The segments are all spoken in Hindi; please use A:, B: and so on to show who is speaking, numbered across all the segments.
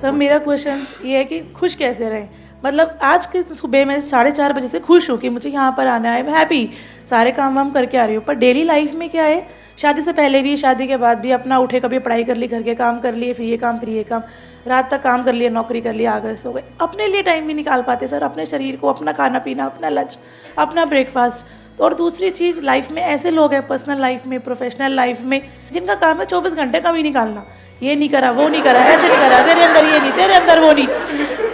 A: सर मेरा क्वेश्चन ये है कि खुश कैसे रहें। मतलब आज के सुबह मैं 4:30 बजे से खुश हूँ कि मुझे यहाँ पर आना है, मैं हैप्पी, सारे काम वाम करके आ रही हूँ। पर डेली लाइफ में क्या है, शादी से पहले भी शादी के बाद भी अपना उठे, कभी पढ़ाई कर ली, घर के काम कर लिए, फिर ये काम फिर ये काम, रात तक काम कर लिया, नौकरी कर लिया, आ गए सो गए। अपने लिए टाइम नहीं निकाल पाते सर, अपने शरीर को, अपना खाना पीना, अपना लंच, अपना ब्रेकफास्ट। तो और दूसरी चीज़, लाइफ में ऐसे लोग हैं, पर्सनल लाइफ में, प्रोफेशनल लाइफ में, जिनका काम है 24 घंटे कभी निकालना, ये नहीं करा, वो नहीं करा, ऐसे नहीं करा, तेरे अंदर ये नहीं, तेरे अंदर वो नहीं।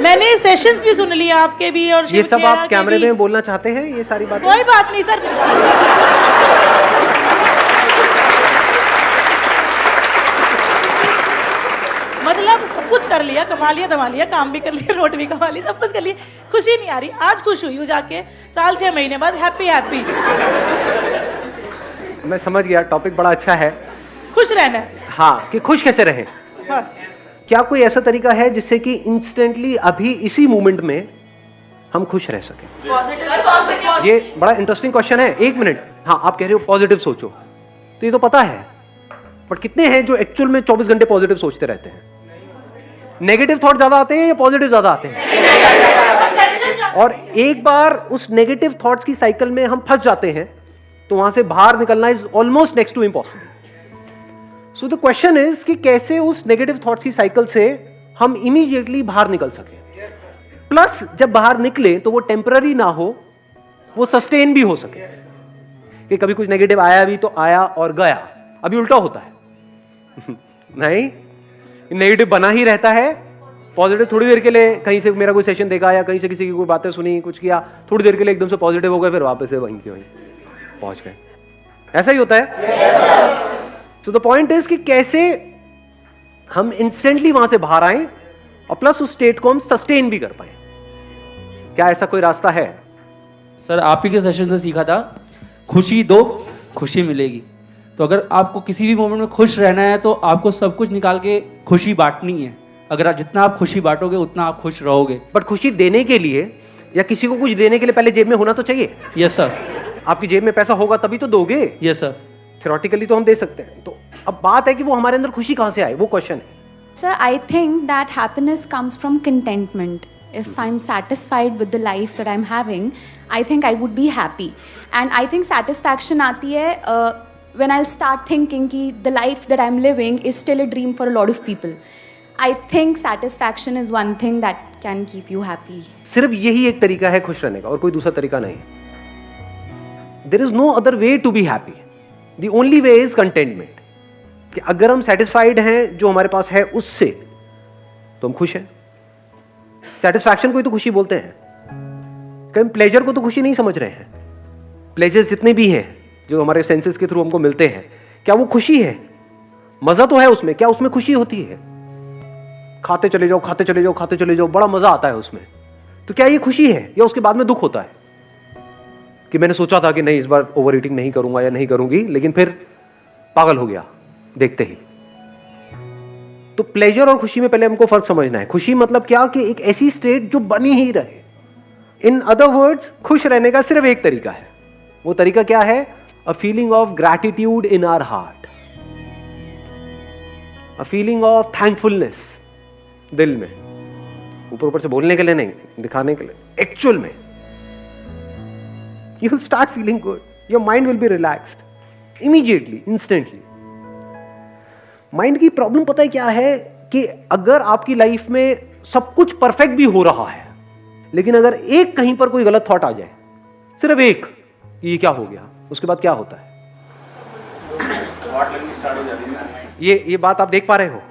A: मैंने सेशंस भी सुन लिए आपके भी, और
B: ये सब आप कैमरे में बोलना चाहते हैं ये सारी बातें?
A: कोई बात नहीं सर, मतलब सब कुछ कर लिया, कमा लिया, दमा लिया, काम भी कर लिया, रोटी भी कमा ली, सब कुछ कर लिया, खुशी नहीं आ रही। आज खुश हुई हूँ जाके, साल 6 महीने बाद हैप्पी हैप्पी।
B: मैं समझ गया, टॉपिक बड़ा अच्छा है,
A: खुश रहना है।
B: हाँ, कि खुश कैसे रहें।
A: बस
B: क्या कोई ऐसा तरीका है जिससे कि इंस्टेंटली अभी इसी मोमेंट में हम खुश रह सकें? ये बड़ा इंटरेस्टिंग क्वेश्चन है। 1 मिनट, हाँ, आप कह रहे हो पॉजिटिव सोचो, तो ये तो पता है, बट कितने हैं जो एक्चुअल में 24 घंटे पॉजिटिव सोचते रहते हैं? नेगेटिव थॉट ज्यादा आते हैं या पॉजिटिव ज्यादा आते हैं? और एक बार उस नेगेटिव थॉट्स की साइकिल में हम फंस जाते हैं तो वहां से बाहर निकलना is almost next to impossible. So the question is कि कैसे उस नेगेटिव थॉट्स की साइकिल से हम इमीडिएटली बाहर निकल सके, प्लस जब बाहर निकले तो वो टेम्पररी ना हो, वो सस्टेन भी हो सके। कि कभी कुछ नेगेटिव आया भी तो आया और गया, अभी उल्टा होता है नहीं, नेगेटिव बना ही रहता है, पॉजिटिव थोड़ी देर के लिए, कहीं से मेरा कोई सेशन देखा या कहीं से किसी की कोई बातें सुनी, कुछ किया, थोड़ी देर के लिए एकदम से पॉजिटिव हो गए, फिर वापस से वहीं के वहीं पहुंच गए। ऐसा ही होता है। सो द पॉइंट इज कि कैसे हम इंस्टेंटली वहां से बाहर आए और प्लस उस स्टेट को हम सस्टेन भी कर पाए। क्या ऐसा कोई रास्ता है?
C: सर आप ही के सेशन से सीखा था, खुशी दो खुशी मिलेगी। तो अगर आपको किसी भी मोमेंट में खुश रहना है तो आपको सब कुछ निकाल के खुशी बांटनी है। अगर जितना आप खुशी बांटोगे उतना आप खुश रहोगे।
B: बट खुशी देने के लिए या किसी को कुछ देने के लिए पहले जेब में होना तो चाहिए।
C: Yes sir.
B: आपकी जेब में पैसा होगा तभी तो दोगे।
C: Yes sir.
B: थ्योरेटिकली तो हम दे सकते हैं, तो अब बात है कि वो हमारे अंदर खुशी कहां से आए, वो क्वेश्चन है।
D: Sir, I think that happiness comes from contentment. If I'm satisfied with the life that I'm having, I think I would be happy. And I think satisfaction आती है when I'll start thinking कि the life that I'm living is still a dream for a lot of people. I think satisfaction is one thing that can keep you happy.
B: सिर्फ यही एक तरीका है खुश रहने का और कोई दूसरा तरीका नहीं। There is no other way to be happy. The only way is contentment. कि अगर हम सेटिस्फाइड हैं जो हमारे पास है उससे, तो हम खुश हैं। सेटिस्फैक्शन को ही तो खुशी बोलते हैं। कहीं प्लेजर को तो खुशी नहीं समझ रहे हैं। प्लेजर्स जितने भी हैं जो हमारे सेंसेस के थ्रू हमको मिलते हैं, क्या वो खुशी है? मजा तो है उसमें, क्या उसमें खुशी होती है? खाते चले जाओ, खाते चले जाओ, खाते चले जाओ, बड़ा मजा आता है उसमें, तो क्या ये खुशी है या उसके बाद में दुख होता है कि मैंने सोचा था कि नहीं इस बार ओवर ईटिंग नहीं करूंगा या नहीं करूंगी, लेकिन फिर पागल हो गया देखते ही। तो प्लेजर और खुशी में पहले हमको फर्क समझना है। खुशी मतलब क्या कि एक ऐसी स्टेट जो बनी ही रहे। इन अदर वर्ड्स, खुश रहने का सिर्फ एक तरीका है। वो तरीका क्या है? A feeling of gratitude in our heart, a feeling of thankfulness दिल में, ऊपर ऊपर से बोलने के लिए नहीं, दिखाने के लिए। एक्चुअल में you will start feeling good, your mind will be relaxed immediately, instantly. Mind की प्रॉब्लम पता है क्या है कि अगर आपकी लाइफ में सब कुछ परफेक्ट भी हो रहा है, लेकिन अगर एक कहीं पर कोई गलत थॉट आ जाए, सिर्फ एक, ये क्या हो गया, उसके बाद क्या होता है? ये बात आप देख पा रहे हो?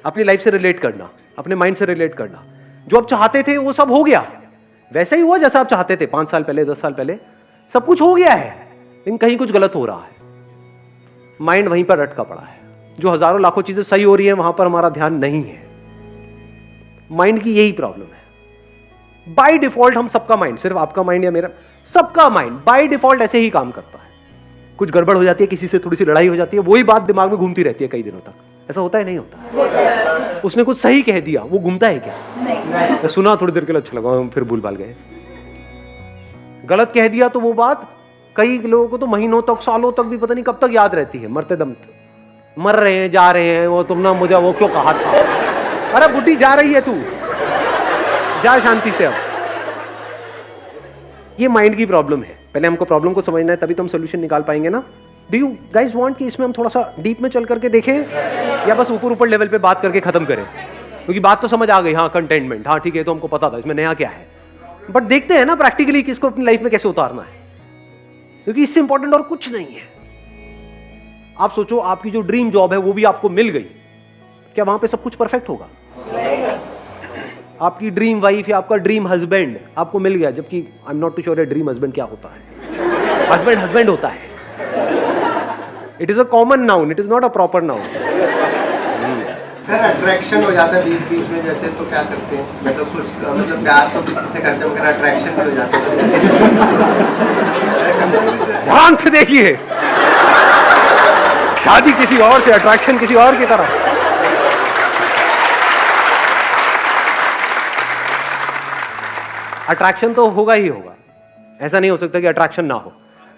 B: अपनी लाइफ से रिलेट करना, अपने माइंड से रिलेट करना। जो आप चाहते थे वो सब हो गया, वैसा ही हुआ जैसा आप चाहते थे 5 साल पहले, 10 साल पहले, सब कुछ हो गया है, लेकिन कहीं कुछ गलत हो रहा है। माइंड वहीं पर अटका पड़ा है। जो हजारों लाखों चीजें सही हो रही हैं वहां पर हमारा ध्यान नहीं है। माइंड की यही प्रॉब्लम है। बाय डिफॉल्ट हम सबका माइंड, सिर्फ आपका माइंड या मेरा, सबका माइंड बाय डिफॉल्ट ऐसे ही काम करता है। कुछ गड़बड़ हो जाती है, किसी से थोड़ी सी लड़ाई हो जाती है, वही बात दिमाग में घूमती रहती है कई दिनों तक। ऐसा होता है नहीं होता? उसने कुछ सही कह दिया, वो घूमता है क्या? नहीं। सुना थोड़ी देर के लिए, अच्छा लगा, फिर भूल भाल गए। गलत कह दिया तो वो बात कई लोगों को तो महीनों तक, सालों तक भी पता नहीं कब तक याद रहती है, मरते दम तक। मर रहे हैं, जा रहे हैं, वो तुमने मुझे वो क्यों कहा था, अरे बुढ़ी जा रही है तू, जा शांति से। अब ये माइंड की प्रॉब्लम है, पहले हमको प्रॉब्लम को समझना है, तभी तो हम सोल्यूशन निकाल पाएंगे ना। डू यू गाइज वांट कि इसमें हम थोड़ा सा डीप में चल करके देखें, या बस ऊपर ऊपर लेवल पे बात करके खत्म करें? क्योंकि बात तो समझ आ गई, हाँ कंटेनमेंट, हाँ ठीक है, तो हमको पता था इसमें नया क्या है, बट देखते हैं ना प्रैक्टिकली कि इसको अपनी लाइफ में कैसे उतारना है, क्योंकि इससे इंपॉर्टेंट और कुछ नहीं है। आप सोचो, आपकी जो ड्रीम जॉब है वो भी आपको मिल गई, क्या वहां पे सब कुछ परफेक्ट होगा? आपकी ड्रीम वाइफ या आपका ड्रीम हस्बैंड आपको मिल गया, जबकि I am not too sure dream husband क्या होता है। हस्बैंड हस्बैंड होता है, it is a common noun, it is not a proper noun.
E: Sir attraction हो जाता है बीच बीच में, जैसे तो क्या करते हैं? मतलब कुछ मतलब प्यार तो किसी से करते हैं मगर अट्रैक्शन भी हो जाता है।
B: ध्यान से देखिए, शादी किसी और से, अट्रैक्शन किसी और की तरफ। अट्रैक्शन तो होगा ही होगा, ऐसा नहीं हो सकता कि अट्रैक्शन ना हो,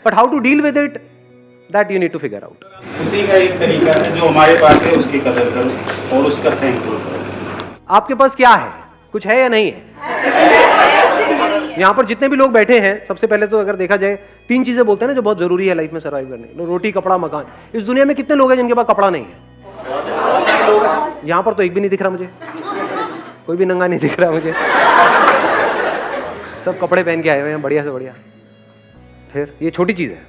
B: but how to deal with it, that you need to figure out.
F: उसी का एक तरीका है, जो हमारे पास है उसकी कदर करो और उसका थैंकफुल करो।
B: आपके पास क्या है, कुछ है या नहीं है? यहाँ पर जितने भी लोग बैठे हैं, सबसे पहले तो अगर देखा जाए 3 चीजें बोलते हैं ना जो बहुत जरूरी है लाइफ में सर्वाइव करने, रोटी, कपड़ा, मकान। इस दुनिया में कितने लोग हैं जिनके पास कपड़ा नहीं है? यहाँ पर तो एक भी नहीं दिख रहा मुझे, कोई भी नंगा नहीं दिख रहा मुझे, सब कपड़े पहन के आए हुए हैं बढ़िया से बढ़िया। फिर ये छोटी चीज है,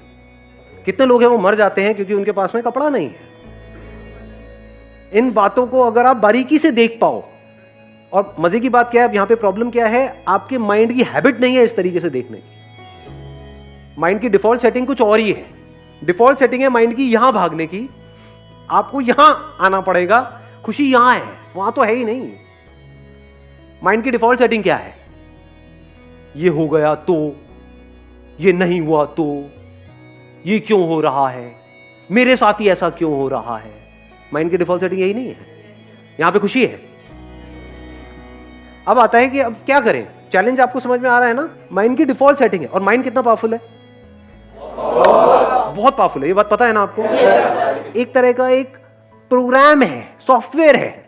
B: कितने लोग हैं वो मर जाते हैं क्योंकि उनके पास में कपड़ा नहीं है। इन बातों को अगर आप बारीकी से देख पाओ, और मजे की बात क्या है, अब यहां पे प्रॉब्लम क्या है, आपके माइंड की हैबिट नहीं है इस तरीके से देखने की। माइंड की डिफॉल्ट सेटिंग कुछ और ही है। डिफॉल्ट सेटिंग है माइंड की यहां भागने की, आपको यहां आना पड़ेगा, खुशी यहां है, वहां तो है ही नहीं। माइंड की डिफॉल्ट सेटिंग क्या है? ये हो गया तो, ये नहीं हुआ तो, ये क्यों हो रहा है, मेरे साथ ही ऐसा क्यों हो रहा है। माइंड की डिफॉल्ट सेटिंग यही नहीं है, यहां पे खुशी है। अब आता है कि अब क्या करें, चैलेंज आपको समझ में आ रहा है ना। माइंड की डिफॉल्ट सेटिंग है, और माइंड कितना पावरफुल है? बहुत पावरफुल है, ये बात पता है ना आपको। एक तरह का एक प्रोग्राम है, सॉफ्टवेयर है,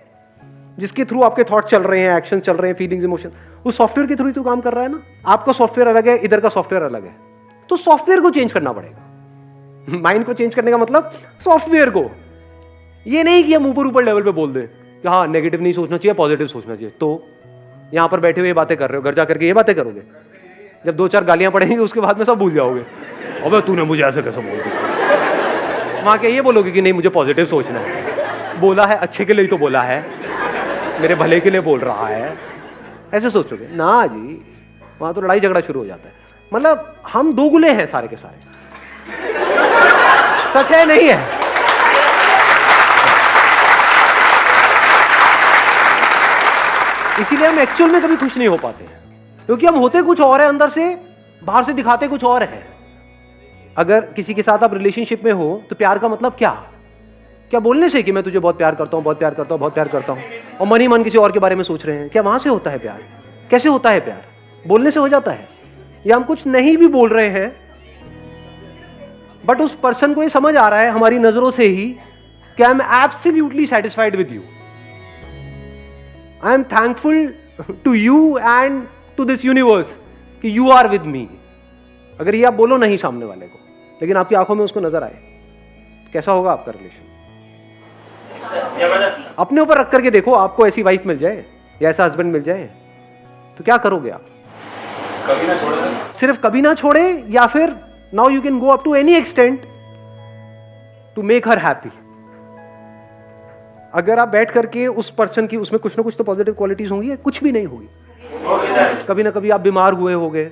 B: जिसके थ्रू आपके थॉट चल रहे हैं, एक्शन चल रहे हैं, फीलिंग्स, इमोशन, उस सॉफ्टवेयर के थ्रू ही तो काम कर रहा है ना। आपका सॉफ्टवेयर अलग है, इधर का सॉफ्टवेयर अलग है, तो सॉफ्टवेयर को चेंज करना पड़ेगा। माइंड को चेंज करने का मतलब सॉफ्टवेयर को, ये नहीं कि हम ऊपर ऊपर लेवल पे बोल दें कि हाँ नेगेटिव नहीं सोचना चाहिए, पॉजिटिव सोचना चाहिए। तो यहां पर बैठे हुए बातें कर रहे हो, घर जाकर के ये बातें करोगे, जब 2-4 गालियां पड़ेंगी उसके बाद में सब भूल जाओगे। अबे तूने मुझे ऐसे कैसे बोल दिया। वहां क्या ये बोलोगे कि नहीं मुझे पॉजिटिव सोचना है, बोला है अच्छे के लिए तो बोला है, मेरे भले के लिए बोल रहा है, ऐसे सोचोगे ना जी। वहां तो लड़ाई झगड़ा शुरू हो जाता है। मतलब हम दोगुले हैं सारे के सारे, सच है नहीं है? इसीलिए हम एक्चुअल में कभी खुश नहीं हो पाते हैं, क्योंकि हम होते कुछ और है अंदर से, बाहर से दिखाते कुछ और है। अगर किसी के साथ आप रिलेशनशिप में हो तो प्यार का मतलब क्या? क्या बोलने से कि मैं तुझे बहुत प्यार करता हूं, बहुत प्यार करता हूं, बहुत प्यार करता हूं, और मन ही मन किसी और के बारे में सोच रहे हैं? क्या वहां से होता है प्यार? कैसे होता है प्यार? बोलने से हो जाता है? या हम कुछ नहीं भी बोल रहे हैं, बट उस पर्सन को ये समझ आ रहा है हमारी नजरों से ही कि I am absolutely satisfied with you, I am thankful to you and to this universe कि यू आर विद मी। अगर ये आप बोलो नहीं सामने वाले को, लेकिन आपकी आंखों में उसको नजर आए, तो कैसा होगा आपका रिलेशन? अपने ऊपर रख करके देखो, आपको ऐसी वाइफ मिल जाए या ऐसा हस्बैंड मिल जाए तो क्या करोगे आप?
F: कभी ना छोड़े,
B: सिर्फ कभी ना छोड़े, या फिर now you can go up to any extent to make her happy. अगर आप बैठ करके उस पर्सन की, उसमें कुछ ना कुछ तो पॉजिटिव क्वालिटीज होंगी, कुछ भी नहीं होगी। कभी ना कभी आप बीमार हुए होंगे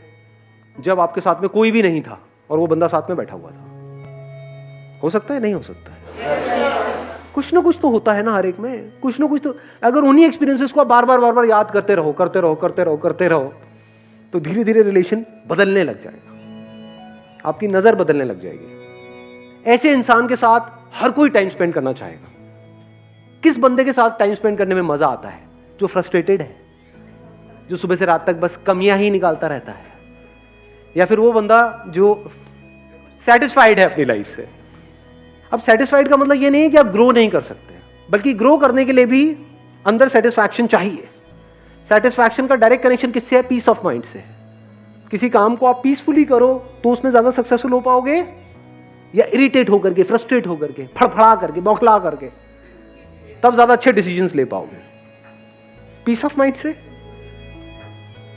B: जब आपके साथ में कोई भी नहीं था और वो बंदा साथ में बैठा हुआ था। हो सकता है, नहीं हो सकता है, कुछ ना कुछ तो होता है ना हर एक में, कुछ ना कुछ तो। अगर उन्हीं एक्सपीरियंसेस को आप बार बार याद करते रहो, करते रहो, करते रहो, करते रहो, तो धीरे धीरे रिलेशन बदलने लग जाएगा, आपकी नजर बदलने लग जाएगी। ऐसे इंसान के साथ हर कोई टाइम स्पेंड करना चाहेगा। किस बंदे के साथ टाइम स्पेंड करने में मजा आता है? जो फ्रस्ट्रेटेड है, जो सुबह से रात तक बस कमियां ही निकालता रहता है, या फिर वो बंदा जो सेटिस्फाइड है अपनी लाइफ से। अब सेटिस्फाइड का मतलब ये नहीं है कि आप ग्रो नहीं कर सकते, बल्कि ग्रो करने के लिए भी अंदर सेटिस्फैक्शन चाहिए। सेटिस्फैक्शन का डायरेक्ट कनेक्शन किससे है? पीस ऑफ माइंड से। किसी काम को आप पीसफुली करो तो उसमें ज्यादा सक्सेसफुल हो पाओगे, या इरिटेट होकर के, फ्रस्ट्रेट होकर के, फड़फड़ा करके, बौखला करके, तब ज्यादा अच्छे डिसीजंस ले पाओगे पीस ऑफ माइंड से।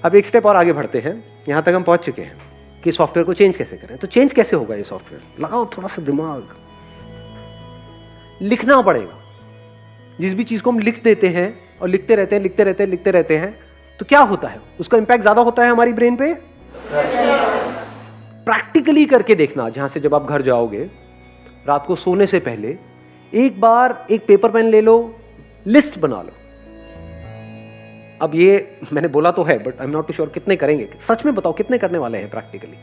B: अब एक स्टेप और आगे बढ़ते हैं। यहां तक हम पहुंच चुके हैं कि सॉफ्टवेयर को चेंज कैसे करें। तो चेंज कैसे होगा ये सॉफ्टवेयर? लगाओ थोड़ा सा दिमाग, लिखना पड़ेगा। जिस भी चीज को हम लिख देते हैं और लिखते रहते हैं, लिखते रहते हैं, लिखते रहते हैं, तो क्या होता है? उसका इंपैक्ट ज्यादा होता है हमारी ब्रेन पे। प्रैक्टिकली करके देखना। जहां से जब आप घर जाओगे रात को सोने से पहले एक बार एक पेपर पेन ले लो, लिस्ट बना लो। अब ये मैंने बोला तो है, but I am not too sure कितने करेंगे। सच में बताओ कितने करने वाले हैं प्रैक्टिकली?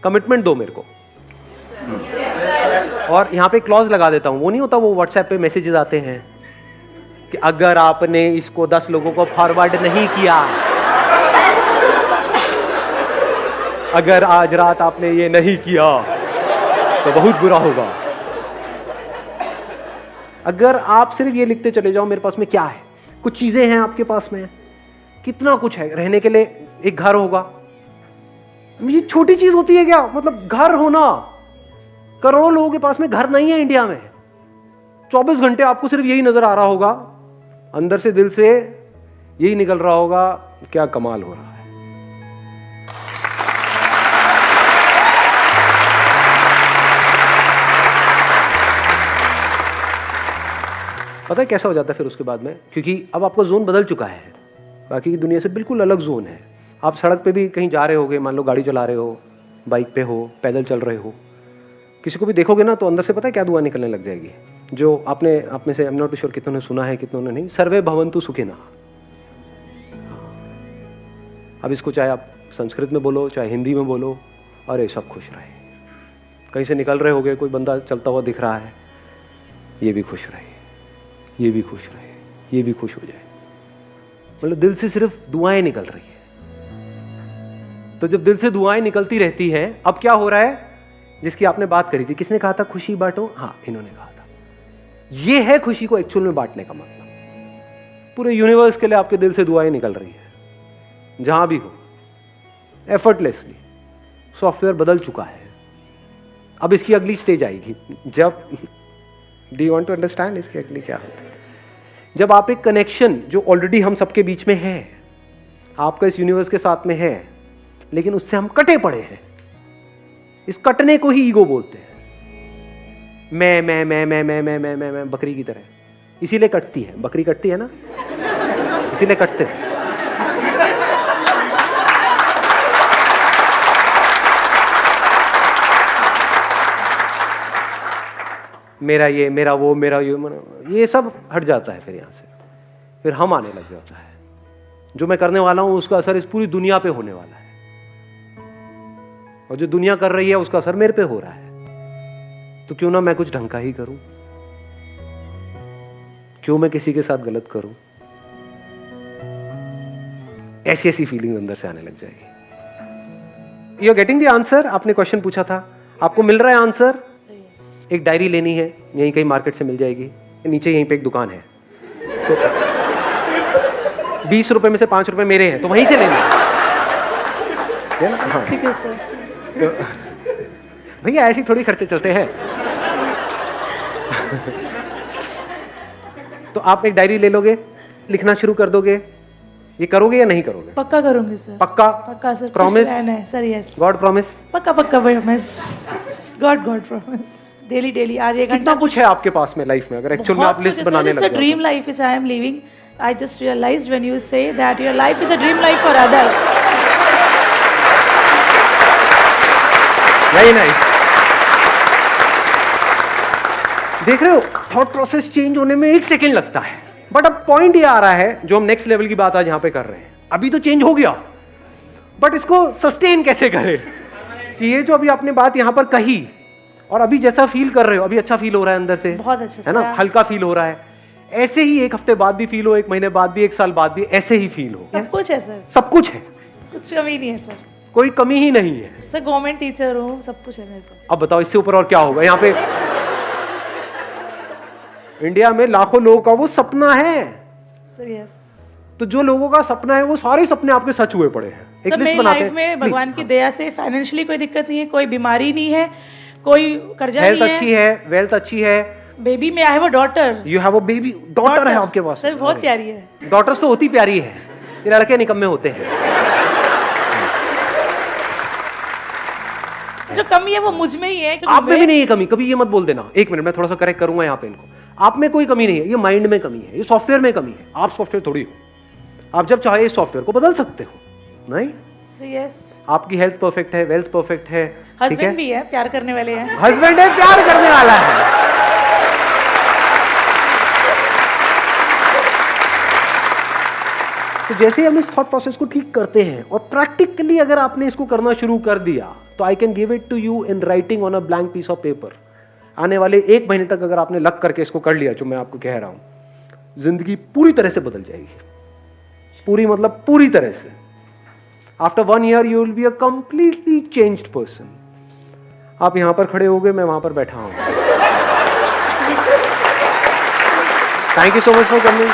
B: कमिटमेंट दो मेरे को। और यहां पे क्लॉज लगा देता हूं। वो नहीं होता, वो व्हाट्सएप पे मैसेजेस आते हैं कि अगर आपने इसको 10 लोगों को फॉरवर्ड नहीं किया, अगर आज रात आपने ये नहीं किया तो बहुत बुरा होगा। अगर आप सिर्फ ये लिखते चले जाओ, मेरे पास में क्या है, कुछ चीजें हैं आपके पास में, कितना कुछ है। रहने के लिए एक घर होगा, ये छोटी चीज होती है क्या? मतलब घर होना। करोड़ों लोगों के पास में घर नहीं है इंडिया में। 24 घंटे आपको सिर्फ यही नजर आ रहा होगा, अंदर से दिल से यही निकल रहा होगा, क्या कमाल हो रहा है। पता है कैसा हो जाता है फिर उसके बाद में? क्योंकि अब आपका जोन बदल चुका है, बाकी की दुनिया से बिल्कुल अलग जोन है। आप सड़क पे भी कहीं जा रहे होगे, मान लो गाड़ी चला रहे हो, बाइक पे हो, पैदल चल रहे हो, किसी को भी देखोगे ना तो अंदर से पता है क्या दुआ निकलने लग जाएगी? जो आपने आप में से, आई एम नॉट श्योर कितनों ने सुना है, कितनों ने नहीं, सर्वे भवन्तु सुखिनः। अब इसको चाहे आप संस्कृत में बोलो, चाहे हिंदी में बोलो, अरे सब खुश रहे। कहीं से निकल रहे होगे, कोई बंदा चलता हुआ दिख रहा है, ये भी खुश रहे, ये भी खुश रहे, ये भी खुश हो जाए। मतलब दिल से सिर्फ दुआएं निकल रही है। तो जब दिल से दुआएं निकलती रहती हैं, अब क्या हो रहा है? जिसकी आपने बात करी थी, किसने कहा था खुशी बांटो? हाँ, इन्होंने कहा था। ये है खुशी को एक्चुअल में बांटने का मतलब। पूरे यूनिवर्स के लिए आपके दिल से दुआएं निकल रही है, जहां भी हो, एफर्टलेसली। सॉफ्टवेयर बदल चुका है। अब इसकी अगली स्टेज आएगी, जब do you want to understand इसकी अगली क्या होती है? जब आप एक कनेक्शन जो ऑलरेडी हम सबके बीच में है, आपका इस यूनिवर्स के साथ में है, लेकिन उससे हम कटे पड़े हैं। इस कटने को ही ईगो बोलते हैं। मैं बकरी की तरह। इसीलिए कटती है, बकरी कटती है ना, इसीलिए कटते हैं। मेरा ये, मेरा वो, मेरा ये सब हट जाता है। फिर यहां से फिर हम आने लग जाता है। जो मैं करने वाला हूं उसका असर इस पूरी दुनिया पे होने वाला है, और जो दुनिया कर रही है उसका असर मेरे पे हो रहा है। तो क्यों ना मैं कुछ ढंग का ही करूं? क्यों मैं किसी के साथ गलत करूं? ऐसी ऐसी फीलिंग अंदर से आने लग जाएगी। You are getting the answer? आपने क्वेश्चन पूछा था, आपको मिल रहा है आंसर? एक डायरी लेनी है, यहीं कहीं मार्केट से मिल जाएगी, नीचे यहीं पे एक दुकान है, तो 20 रुपए में से 5 रुपए मेरे हैं, तो वहीं से लेना है ना? हाँ।
A: ठीक है सर।
B: तो भैया ऐसे थोड़ी खर्चे चलते हैं। तो आप एक डायरी ले लोगे, लिखना शुरू कर दोगे। ये करोगे या नहीं करोगे?
A: पक्का करूंगी सर।
B: पक्का?
A: पक्का sir.
B: Promise?
A: Sir yes.
B: God promise?
A: पक्का पक्का promise. God promise. Daily daily आज एक
B: कितना कुछ है आपके पास में लाइफ में, अगर एक्चुअल में आप लिस्ट बनाने लग जाओ।
A: It's a dream life which I am living. I just realized when you say that your life is a dream life for others.
B: Very nice. देख रहे हो, थॉट प्रोसेस चेंज होने में 1 सेकेंड लगता है, बट अब पॉइंट ये आ रहा है, जो हम नेक्स्ट लेवल की बात आज यहाँ पे कर रहे हैं। अभी तो चेंज हो गया, बट इसको सस्टेन कैसे करें? कि ये जो अभी आपने बात यहाँ पर कही, और अभी जैसा फील कर रहे हो, अभी अच्छा फील हो रहा है अंदर से,
A: बहुत अच्छा,
B: है ना? हल्का फील हो रहा है। ऐसे ही 1 हफ्ते बाद भी फील हो, 1 महीने बाद भी, 1 साल बाद भी ऐसे ही फील हो।
A: सब कुछ है सर,
B: सब कुछ है,
A: कुछ कमी नहीं है सर,
B: कोई कमी ही नहीं है
A: सर। गवर्नमेंट टीचर हूँ, सब कुछ है मेरे पास।
B: अब बताओ इससे ऊपर और क्या होगा? यहाँ पे इंडिया में लाखों लोगों का वो सपना है,
A: सर यस
B: तो जो लोगों का सपना है वो सारे सपने आपके सच हुए पड़े हैं। एक
A: सब
B: लिस्ट
A: मेरी
B: बनाते
A: लाइफ
B: हैं
A: में भगवान की दया से फाइनेंशियली कोई दिक्कत नहीं है, कोई बीमारी नहीं है, कोई कर्जा
B: हेल्थ
A: नहीं
B: अच्छी
A: है,
B: है, वेल्थ अच्छी है।
A: बेबी में I have a daughter.
B: You have a baby, daughter है आपके पास।
A: सर बहुत प्यारी है।
B: डॉटर्स तो होती प्यारी है, ये लड़के निकम्मे होते हैं।
A: जो कमी है वो मुझ में ही है।
B: आप में भी नहीं है कमी, कभी ये मत बोल देना। एक मिनट मैं थोड़ा सा करेक्ट करूंगा यहाँ पे इनको। आप में कोई कमी नहीं है, ये माइंड में कमी है, ये सॉफ्टवेयर में कमी है। आप सॉफ्टवेयर थोड़ी हो, आप जब चाहे इस सॉफ्टवेयर को बदल सकते हो। नहीं
A: यस
B: आपकी हेल्थ परफेक्ट है, वेल्थ परफेक्ट है, ठीक है,
A: हस्बैंड भी है, प्यार करने वाले हैं।
B: हस्बैंड है, प्यार करने वाला है। तो जैसे हम इस थॉट प्रोसेस को ठीक करते हैं और प्रैक्टिकली अगर आपने इसको करना शुरू कर दिया तो I can give it to you in writing on a blank piece of paper. आने वाले 1 महीने तक अगर आपने लग करके इसको कर लिया, जो मैं आपको कह रहा हूं, जिंदगी पूरी तरह से बदल जाएगी। पूरी मतलब पूरी तरह से। After 1 year you will be a completely changed person. आप यहां पर खड़े हो गए, मैं वहां पर बैठा हूं। Thank you so much for coming.